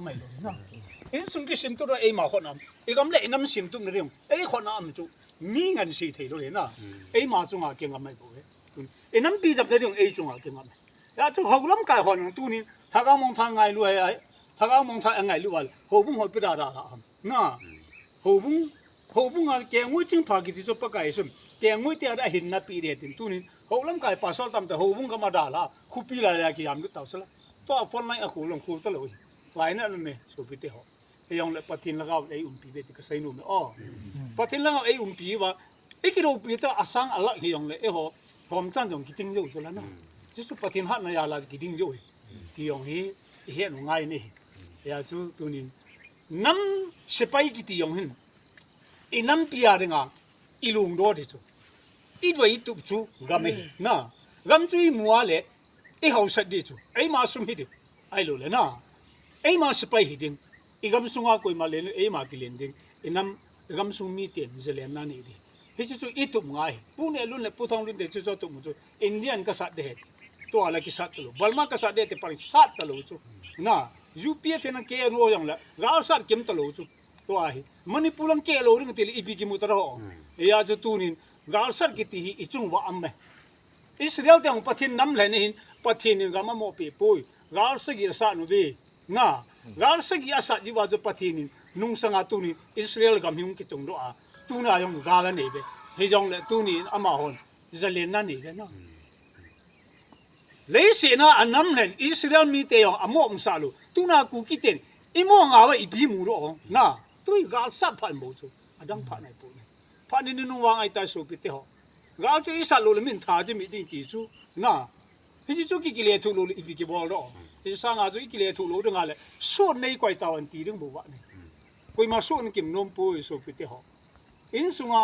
ไม่รู้นะเห็นสุงกิสิมตัวเอมาคนนั้นเอกำเล่น้ำสิมตัวนั่นเองเอ้คนนั้นจู่มีเงินสีเทโลเลยนะเอมาจงอาเก่งกันไม่รู้เอน้ำปีจับได้เรื่องเอจงอาเก่งกันแล้วจู่เขาล้มกายคนนั้นตัวนี้ถ้าเขามองทางไงรู้ไอ้ถ้าเขามองทางไงรู้ว่าหัวบุ้งหัวปีดาดาละนะหัวบุ้งอ่ะแกงวยจึงพากิติจบปะไก่สมแกงวยเตียได้เห็นนับปีเดียดตัวนี้เขาล้มกายปัสสาวะตามแต่หัวบุ้งก็มาด่าละคู่ปีอะไรกี่ยามก็เต่าซะละตัวฟอนไลน์อะคู่ลงคู่ตลอดหลายนั่นเลยสุพิเตหะยังเลยปะทินละก็ไอ้ปีเวติก็ใส่นุ่มอ๋อปะทินละก็ไอ้ปีว่าไอ้กิโลปีเตออาสังอะไรยังเลยไอ้หัวผมจันจงกิติงโย่ซะแล้วนะที่สุดปะทินหัดนายาลากิติงโย่ที่ยังเห็นง่ายนี่ยาสูตัวนี้น้ำสไปกิติยังเห็นไอ้น้ำปีอะไรง่ะอีลุงโดดจูอีด้วยตุบจูกำไม่นะกำจุยมัวเลยไอ้เขาสัตว์ดิจูไอ้มาสุ่มหิดไอ้รู้เลยนะไอ้มาสไปหิดิงอีกำสุ่งอากุยมาเลยไอ้มากิเลนดิงไอ้น้ำกำสุ่งมีเตียนจะเลี้ยงนั่นนี่ดิเฮ้ยจูอีตุบง่ายปุ่นเอลุนเลยปุ่นทองลุนเดจูจูตุบจูอินเดียนก็สัตว์เด็ดตัวอะไรก็สัตว์ตลุบัลมาก็สัตว์เด็ดแต่ปริสัตว์ตลุจูนะUPF นั่นเกย์รู้ยังละเราสัตว์เก็มตลุจูตัวไอ้มันนี่ปุ่นเกย์รู้เรื่องที่อีพีกิมุตระอ๋อไอ้จูตัวนี้เราสัตว์กิติฮิจุงว่าอัมเมอิสราเอลแต่งปะทินน้ำเลยนี่ปะทินก็มาโมปีปุยเราสักยี่สัตว์นู่นดีนะเราสักยี่สัตว์จีว่าจะปะทินนุ่งสังอาตุนี่อิสราเอลก็มีมุกิจงด้วยตัวน่ะยังกาลนี่เบ้เฮจงเลยตัวนี้อามาฮอนจะเล่นนั่นนี่เลยนะเลยเสียนะอันน้ำเลยอิสราเอลมีแต่ยังอโมอมซาลูตัวน่ะกูคิดเองอีโมงาว่าอีพีมูรอนะตัวอีกาสับพันโมจูอดังพันไอ้ปุ่นพันนี่นุ่งวางไอ้ตาสุพิเตหะเราจะอิสระโลเลมินท่าจะมีดิ้งจีจูนะที่จูกิเลทุโลอีพีกิบอลรอที่สร้างอาจูกิเลทุโลดึงอะไรส่วนในกวยตาวันตีดึงบัวนี่คุยมาส่วนกิมนมปุยสุพิเตหะอินสุงา